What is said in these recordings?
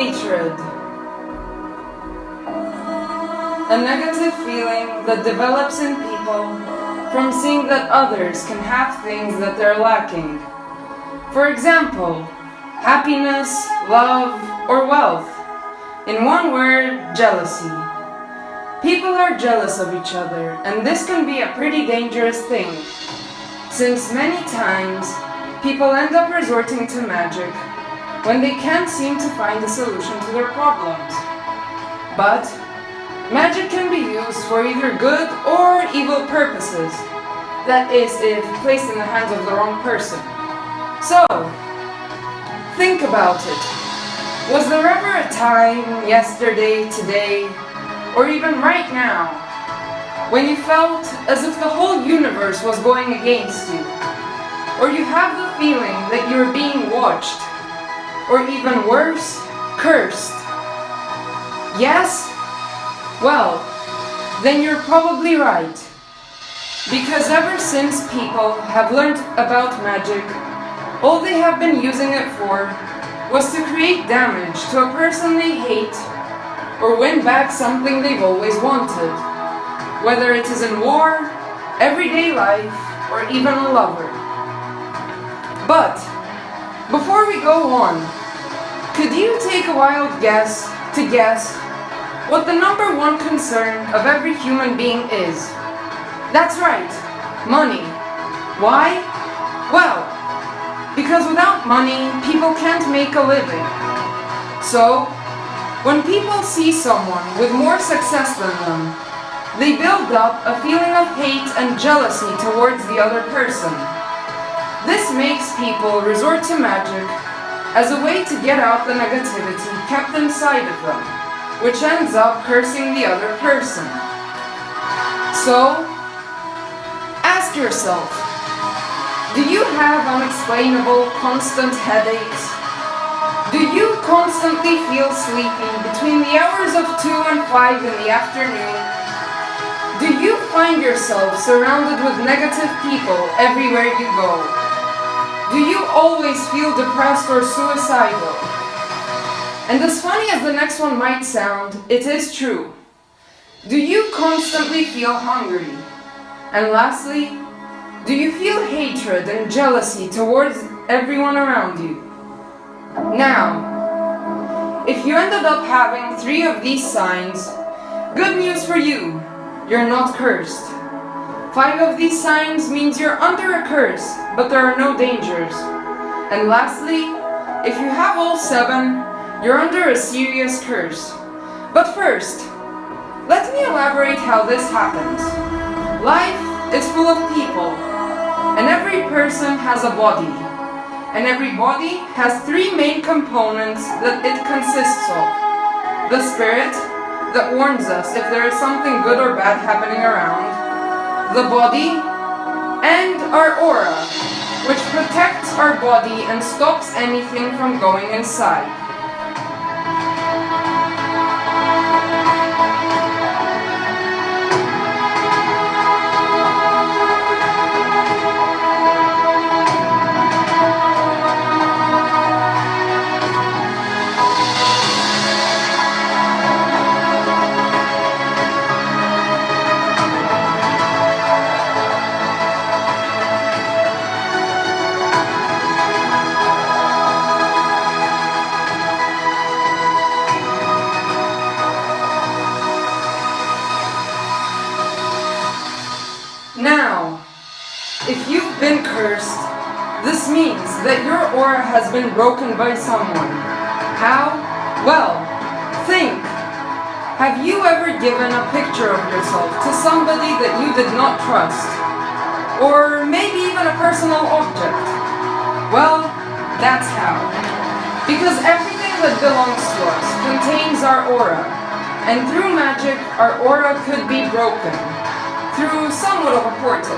Hatred. A negative feeling that develops in people from seeing that others can have things that they're lacking. For example, happiness, love, or wealth. In one word, jealousy. People are jealous of each other, and this can be a pretty dangerous thing, since many times people end up resorting to magic when they can't seem to find a solution to their problems. But magic can be used for either good or evil purposes. That is, if placed in the hands of the wrong person. So, think about it. Was there ever a time, yesterday, today, or even right now, when you felt as if the whole universe was going against you? Or you have the feeling that you're being watched? Or even worse, cursed? Yes? Well, then you're probably right. Because ever since people have learned about magic, all they have been using it for was to create damage to a person they hate or win back something they've always wanted, whether it is in war, everyday life, or even a lover. But before we go on, could you take a wild guess to guess what the number one concern of every human being is? That's right, money. Why? Well, because without money, people can't make a living. So, when people see someone with more success than them, they build up a feeling of hate and jealousy towards the other person. This makes people resort to magic as a way to get out the negativity kept inside of them, which ends up cursing the other person. So, ask yourself, do you have unexplainable, constant headaches? Do you constantly feel sleepy between the hours of 2 and 5 in the afternoon? Do you find yourself surrounded with negative people everywhere you go? Do you always feel depressed or suicidal? And as funny as the next one might sound, it is true. Do you constantly feel hungry? And lastly, do you feel hatred and jealousy towards everyone around you? Now, if you ended up having 3 of these signs, good news for you, you're not cursed. 5 of these signs means you're under a curse, but there are no dangers. And lastly, if you have all 7, you're under a serious curse. But first, let me elaborate how this happens. Life is full of people, and every person has a body. And every body has 3 main components that it consists of. The spirit, that warns us if there is something good or bad happening around. The body, and our aura, which protects our body and stops anything from going inside. Now, if you've been cursed, this means that your aura has been broken by someone. How? Well, think. Have you ever given a picture of yourself to somebody that you did not trust? Or maybe even a personal object? Well, that's how. Because everything that belongs to us contains our aura, and through magic, our aura could be broken through somewhat of a portal,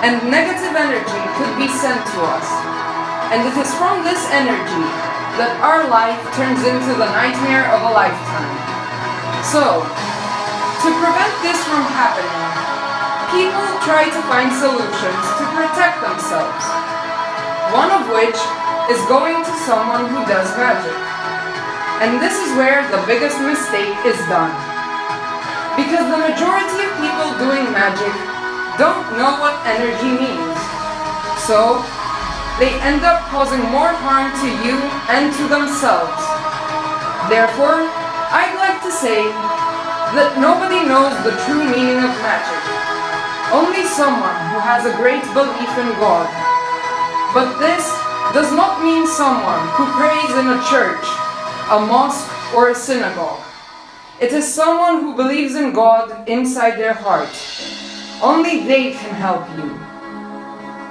and negative energy could be sent to us. And it is from this energy that our life turns into the nightmare of a lifetime. So, to prevent this from happening, people try to find solutions to protect themselves, one of which is going to someone who does magic. And this is where the biggest mistake is done. Because the majority of people doing magic don't know what energy means. So, they end up causing more harm to you and to themselves. Therefore, I'd like to say that nobody knows the true meaning of magic. Only someone who has a great belief in God. But this does not mean someone who prays in a church, a mosque, or a synagogue. It is someone who believes in God inside their heart. Only they can help you.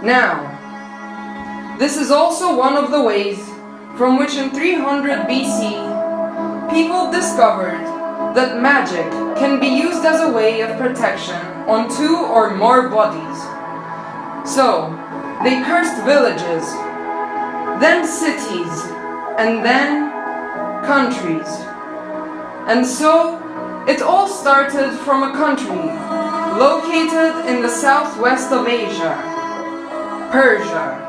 Now, this is also one of the ways from which in 300 BC, people discovered that magic can be used as a way of protection on 2 or more bodies. So, they cursed villages, then cities, and then countries. And so, it all started from a country located in the southwest of Asia, Persia.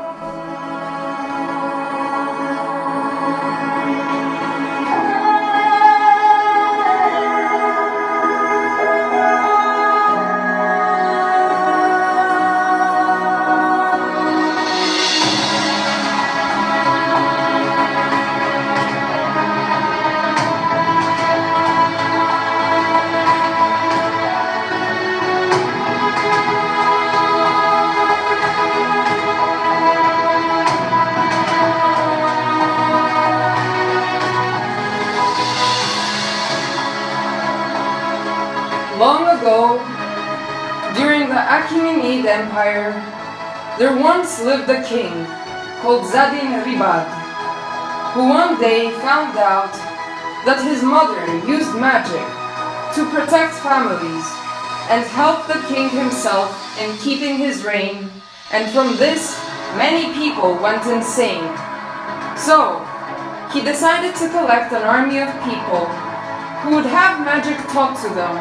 Long ago, during the Achaemenid Empire, there once lived a king called Zadin-Ribad, who one day found out that his mother used magic to protect families and help the king himself in keeping his reign, and from this, many people went insane. So, he decided to collect an army of people who would have magic taught to them,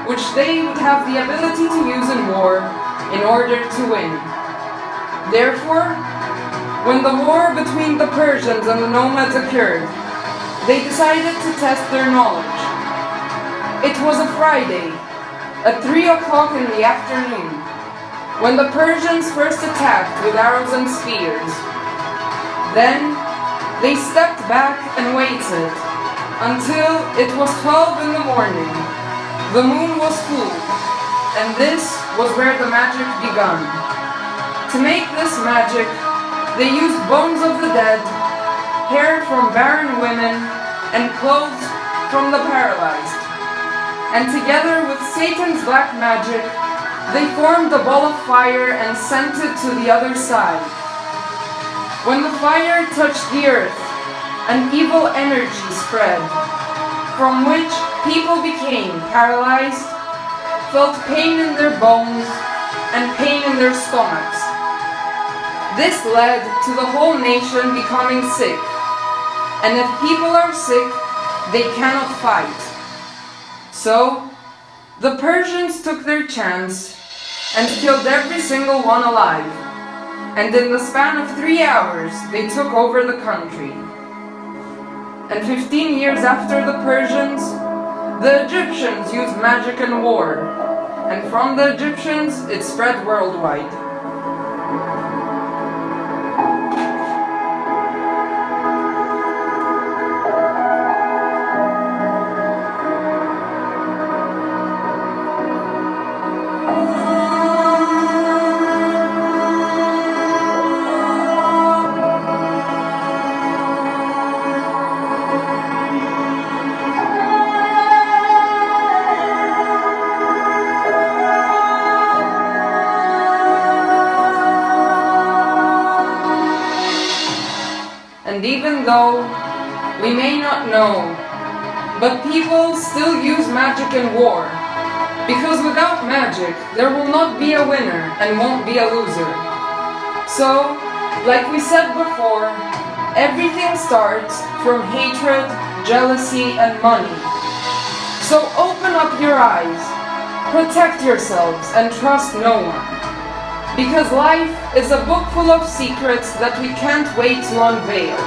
which they would have the ability to use in war in order to win. Therefore, when the war between the Persians and the nomads occurred, they decided to test their knowledge. It was a Friday, at 3 o'clock in the afternoon, when the Persians first attacked with arrows and spears. Then, they stepped back and waited until it was 12 in the morning. The moon was full, and this was where the magic began. To make this magic, they used bones of the dead, hair from barren women, and clothes from the paralyzed. And together with Satan's black magic, they formed a ball of fire and sent it to the other side. When the fire touched the earth, an evil energy spread, from which people became paralyzed, felt pain in their bones, and pain in their stomachs. This led to the whole nation becoming sick, and if people are sick, they cannot fight. So, the Persians took their chance and killed every single one alive, and in the span of 3 hours, they took over the country. And 15 years after the Persians, the Egyptians used magic in war, and from the Egyptians it spread worldwide. And even though we may not know, but people still use magic in war, because without magic there will not be a winner and won't be a loser. So, like we said before, everything starts from hatred, jealousy, and money. So open up your eyes, protect yourselves, and trust no one. Because life is a book full of secrets that we can't wait to unveil.